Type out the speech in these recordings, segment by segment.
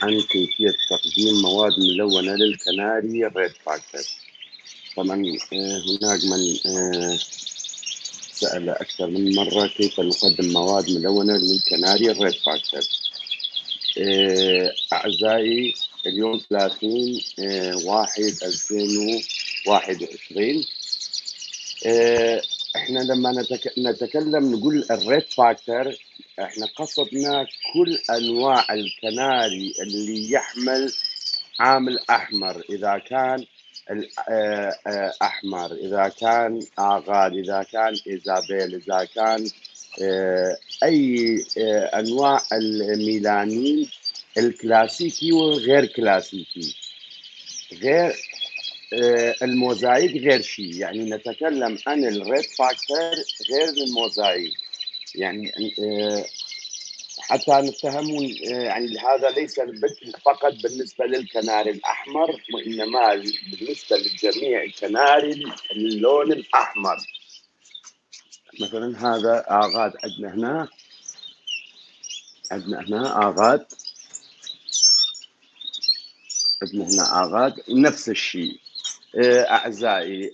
عن كيفية تقديم مواد ملونة للكناري ريد فاكتور. طبعا هناك من سأل أكثر من مرة كيف نقدم مواد ملونة للكناري الريد فاكتور. أعزائي، اليوم 30/1/2021. احنا لما نتكلم نقول الريد فاكتور، احنا قصدنا كل انواع الكناري اللي يحمل عامل احمر، اذا كان احمر، اذا كان اغاد، اذا كان ايزابيل، اذا كان اي انواع الميلانين الكلاسيكي والغير كلاسيكي، غير الموزايك غير شيء. يعني نتكلم عن الريد فاكتور غير الموزايك. يعني حتى نتهم يعني هذا ليس فقط بالنسبة للكناري الأحمر، وإنما بالنسبة لجميع كناري اللون الأحمر. مثلا هذا آغاد عندنا هنا آغاد، عندنا هنا آغاد نفس الشيء. أعزائي،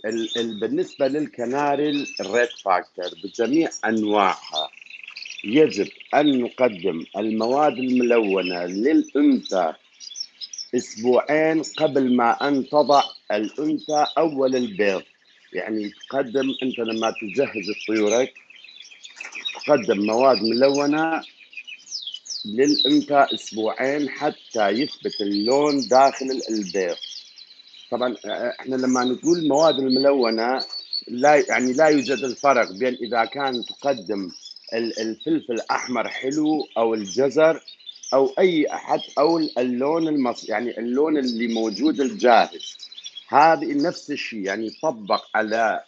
بالنسبة للكناري الريد فاكتور بجميع أنواعها يجب أن نقدم المواد الملونة للأنثى أسبوعين قبل ما أن تضع الأنثى أول البيض. يعني تقدم أنت لما تجهز طيورك تقدم مواد ملونة للأنثى أسبوعين حتى يثبت اللون داخل البيض. طبعا احنا لما نقول المواد الملونة لا يوجد الفرق بين إذا كان تقدم الفلفل الأحمر حلو أو الجزر أو أي أحد أو اللون يعني اللون اللي موجود الجاهز. هذه نفس الشيء، يعني يطبق على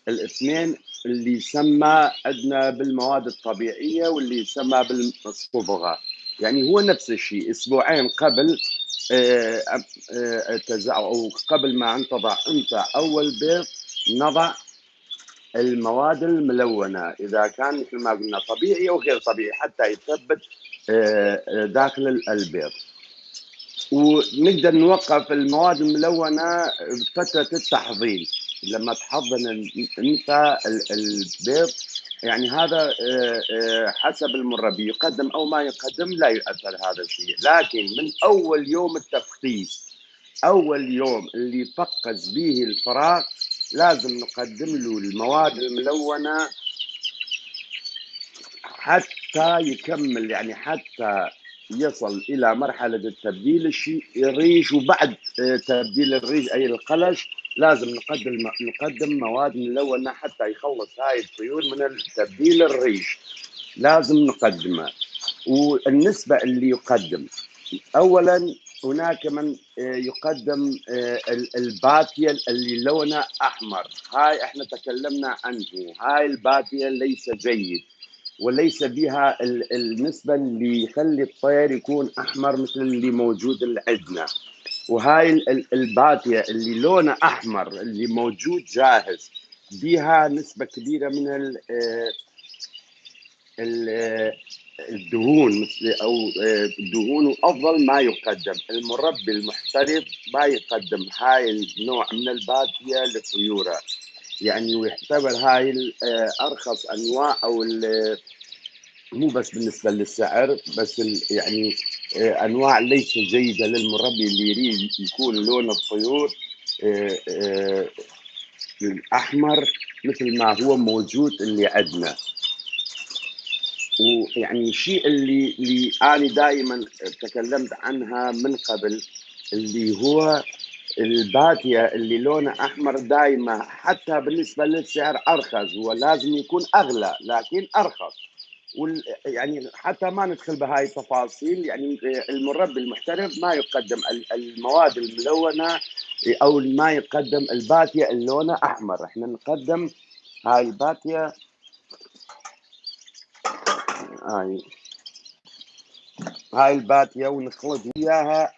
الاثنين اللي يسمى عندنا بالمواد الطبيعية واللي يسمى بالصبغة. يعني هو نفس الشيء، أسبوعين قبل أو قبل ما أن تضع أنت أول بيض نضع المواد الملونة، إذا كان مثل ما قلنا طبيعي أو غير طبيعي، حتى يثبت داخل البيض. ونقدر نوقف المواد الملونة بفترة التحضير. لما تحضن انت البيض، يعني هذا حسب المربي يقدم او ما يقدم لا يؤثر هذا الشيء. لكن من اول يوم التفقيس، اول يوم اللي يفقس به الفراغ، لازم نقدم له المواد الملونة حتى يكمل، يعني حتى يصل إلى مرحلة التبديل الريش. وبعد تبديل الريش أي القلش لازم نقدم مواد ملونة حتى يخلص هاي الطيور من التبديل الريش، لازم نقدمها. والنسبة اللي يقدم، أولا هناك من يقدم الباتية اللي لونها أحمر. هاي احنا تكلمنا عنه، هاي الباتية ليس جيد وليس بها النسبة اللي يخلي الطير يكون أحمر مثل اللي موجود عندنا. وهاي الباتية اللي لونها أحمر اللي موجود جاهز بها نسبة كبيرة من الدهون، مثل أو الدهون. وأفضل ما يقدم المربي المحترف ما يقدم هاي النوع من الباتية لطيوره. يعني ويعتبر هاي أرخص أنواع، أو مو بس بالنسبة للسعر، بس يعني أنواع ليس جيدة للمربي اللي يريد يكون لون الطيور الأحمر مثل ما هو موجود اللي عندنا. ويعني الشيء اللي أنا دائما تكلمت عنها من قبل، اللي هو الباتية اللي لونه أحمر دائما حتى بالنسبة للسعر أرخص. هو لازم يكون أغلى لكن أرخص. يعني حتى ما ندخل بهاي التفاصيل، يعني المربي المحترف ما يقدم المواد الملونة أو ما يقدم الباتية اللونة أحمر. احنا نقدم هاي الباتية، هاي الباتية ونخلط وياها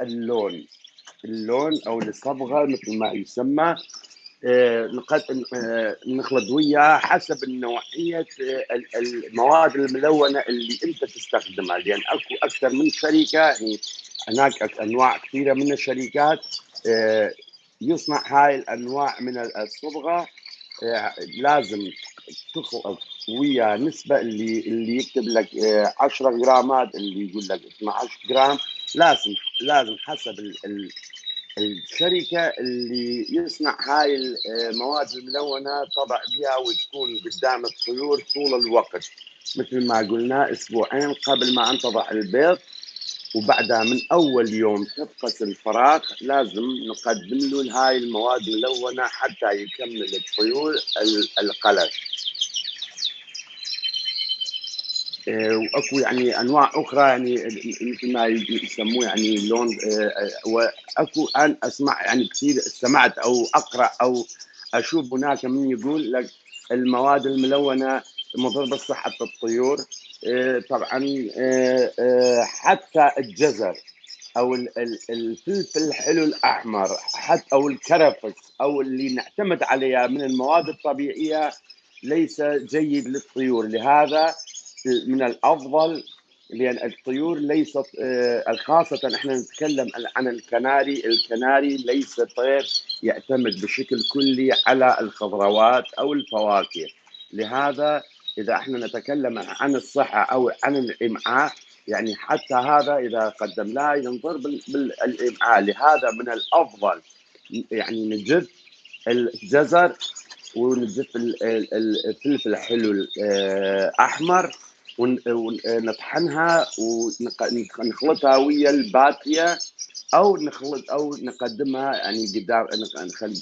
اللون أو الصبغة مثل ما يسمى. نخلط وياها حسب النوعية المواد الملونة اللي أنت تستخدمها، لأن أكو أكثر من شركة. يعني هناك أنواع كثيرة من الشركات يصنع هاي الأنواع من الصبغة. لازم تخلط ويا نسبة اللي يكتب لك 10 جرامات، اللي يقول لك 12 جرام. لازم حسب الشركة اللي يصنع هاي المواد الملونة طبع بها وتكون قدام الطيور طول الوقت، مثل ما قلنا أسبوعين قبل ما أن تضع البيض، وبعدها من أول يوم تفقس الفراخ لازم نقدم له هاي المواد الملونة حتى يكمل الطيور القلق. واكو يعني انواع اخرى، يعني مثل ما يسموه يعني لون. واكو ان اسمع يعني كثير سمعت او اقرا او اشوف هناك من يقول لك المواد الملونه مضره بصحه الطيور. طبعا حتى الجزر او الفلفل الحلو الاحمر، حتى او الكرفس او اللي نعتمد عليها من المواد الطبيعيه ليس جيد للطيور. لهذا من الافضل، لان الطيور ليست خاصه احنا نتكلم عن الكناري ليس طير يعتمد بشكل كلي على الخضروات او الفواكه. لهذا اذا احنا نتكلم عن الصحه او عن الامعاء، يعني حتى هذا اذا قدمناه ينضر بالامعاء. لهذا من الافضل يعني نجد الجزر ونجف الفلفل الحلو الاحمر، ونطحنها ونخلطها ويا الباتيه، او نخلط او نقدمها يعني قدام،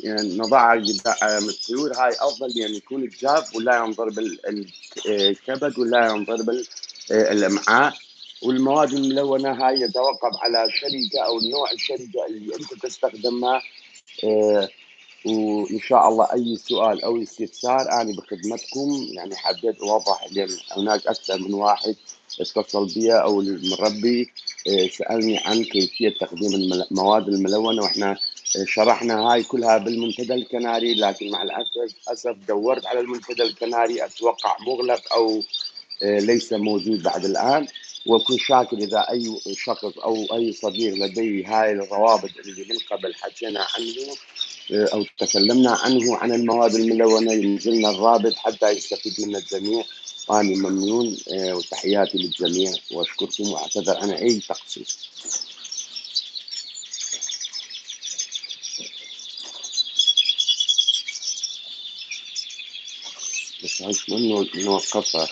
يعني نضعها قدام الطيور. هاي افضل لان يكون الجاف ولا ينضر بالكبد ولا ينضر بالامعاء. والمواد الملونه هاي يتوقف على شركه او نوع الشركه اللي انت تستخدمها. آه، وإن شاء الله أي سؤال أو استفسار أنا بخدمتكم. يعني حبيت أوضح لأن هناك أكثر من واحد اتصل بي أو المربي سألني عن كيفية تقديم المواد الملونة، وإحنا شرحنا هاي كلها بالمنتدى الكناري. لكن مع الأسف دورت على المنتدى الكناري أتوقع مغلق أو ليس موجود بعد الآن. وأكون شاكر إذا أي شخص أو أي صديق لديه هاي الروابط اللي من قبل حكينا عنه أو تكلمنا عنه عن المواد الملونة ينزل لنا الرابط حتى يستفيد منه الجميع. وأنا ممنون وتحياتي للجميع وأشكركم وأعتذر عن أي تقصير. بس هاي شلون نوقفها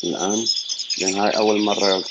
الآن؟ لأن هاي أول مرة